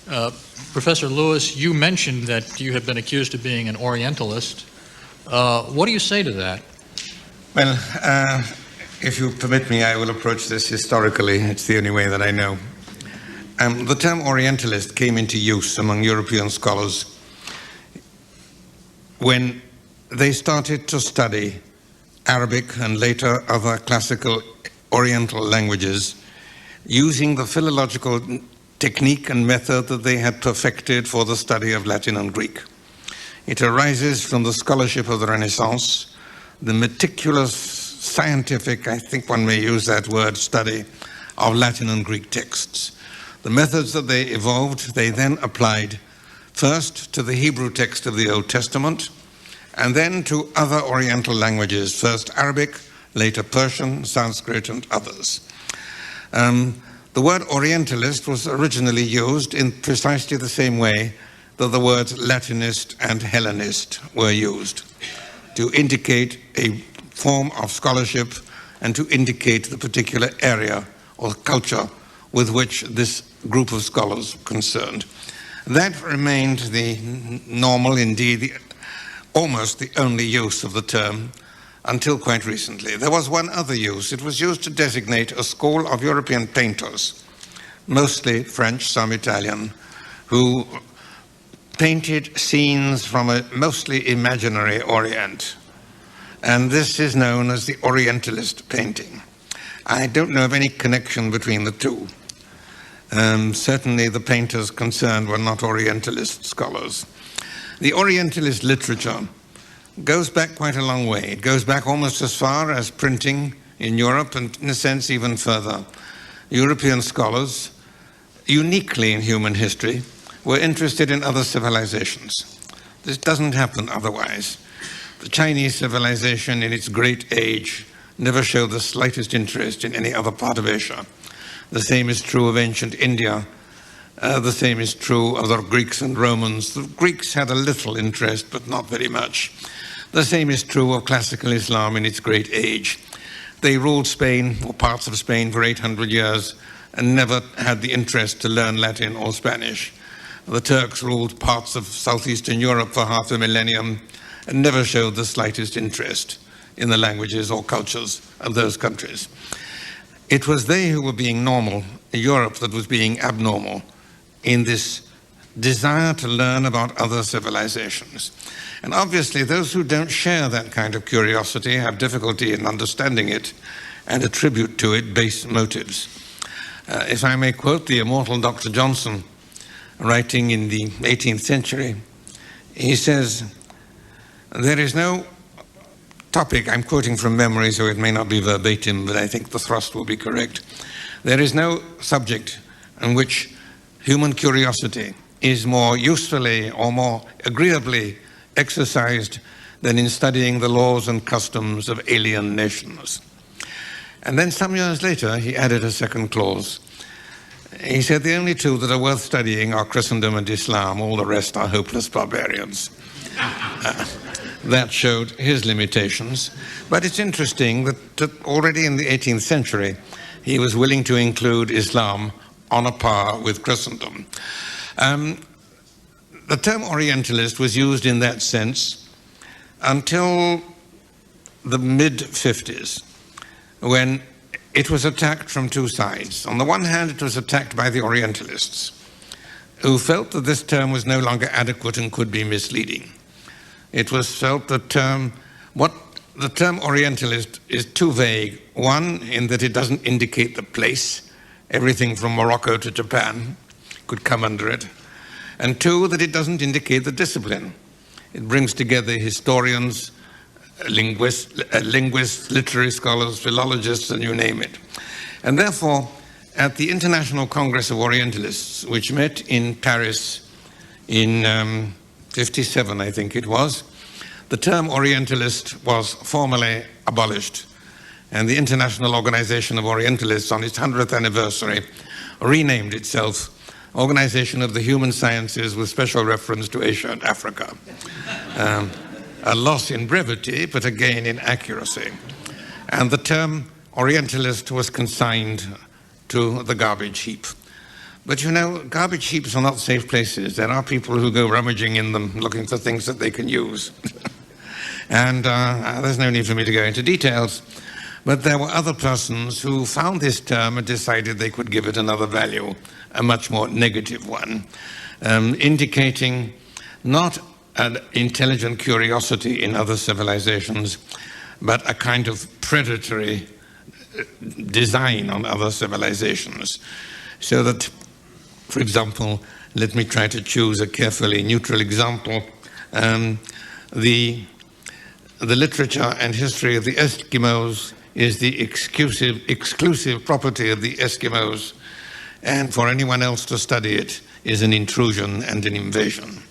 Professor Lewis, you mentioned that you have been accused of being an Orientalist. What do you say to that? Well, if you permit me, I will approach this historically. It's the only way that I know. The term Orientalist came into use among European scholars when they started to study Arabic and later other classical Oriental languages using the philological technique and method that they had perfected for the study of Latin and Greek. It arises from the scholarship of the Renaissance, the meticulous scientific, I think one may use that word, study of Latin and Greek texts. The methods that they evolved, they then applied first to the Hebrew text of the Old Testament, and then to other Oriental languages, first Arabic, later Persian, Sanskrit, and others. The word Orientalist was originally used in precisely the same way that the words Latinist and Hellenist were used, to indicate a form of scholarship and to indicate the particular area or culture with which this group of scholars were concerned. That remained the normal, indeed, almost the only use of the term until quite recently. There was one other use. It was used to designate a school of European painters, mostly French, some Italian, who painted scenes from a mostly imaginary Orient. And this is known as the Orientalist painting. I don't know of any connection between the two. Certainly the painters concerned were not Orientalist scholars. The Orientalist literature goes back quite a long way. It goes back almost as far as printing in Europe, and in a sense even further. European scholars, uniquely in human history, were interested in other civilizations. This doesn't happen otherwise. The Chinese civilization in its great age never showed the slightest interest in any other part of Asia. The same is true of ancient India. The same is true of the Greeks and Romans. The Greeks had a little interest, but not very much. The same is true of classical Islam in its great age. They ruled Spain, or parts of Spain, for 800 years and never had the interest to learn Latin or Spanish. The Turks ruled parts of southeastern Europe for half a millennium and never showed the slightest interest in the languages or cultures of those countries. It was they who were being normal, Europe that was being abnormal in this desire to learn about other civilizations. And obviously those who don't share that kind of curiosity have difficulty in understanding it and attribute to it base motives. If I may quote the immortal Dr. Johnson, writing in the 18th century, he says, "There is no topic," I'm quoting from memory so it may not be verbatim, but I think the thrust will be correct. "There is no subject on which human curiosity is more usefully or more agreeably exercised than in studying the laws and customs of alien nations." And then some years later, he added a second clause. He said, "The only two that are worth studying are Christendom and Islam. All the rest are hopeless barbarians." That showed his limitations. But it's interesting that already in the 18th century, he was willing to include Islam on a par with Christendom. The term Orientalist was used in that sense until the mid-50s, when it was attacked from two sides. On the one hand, it was attacked by the Orientalists, who felt that this term was no longer adequate and could be misleading. It was felt that the term Orientalist is too vague. One, in that it doesn't indicate the place. Everything from Morocco to Japan could come under it. And two, that it doesn't indicate the discipline. It brings together historians, linguists, literary scholars, philologists, and you name it. And therefore, at the International Congress of Orientalists, which met in Paris in 57, I think it was, the term Orientalist was formally abolished. And the International Organization of Orientalists, on its 100th anniversary, renamed itself Organization of the Human Sciences with special reference to Asia and Africa. A loss in brevity, but a gain in accuracy. And the term Orientalist was consigned to the garbage heap. But you know, garbage heaps are not safe places. There are people who go rummaging in them looking for things that they can use. And there's no need for me to go into details. But there were other persons who found this term and decided they could give it another value, a much more negative one, indicating not an intelligent curiosity in other civilizations, but a kind of predatory design on other civilizations. So that, for example, let me try to choose a carefully neutral example. The literature and history of the Eskimos is the exclusive property of the Eskimos, and for anyone else to study it is an intrusion and an invasion.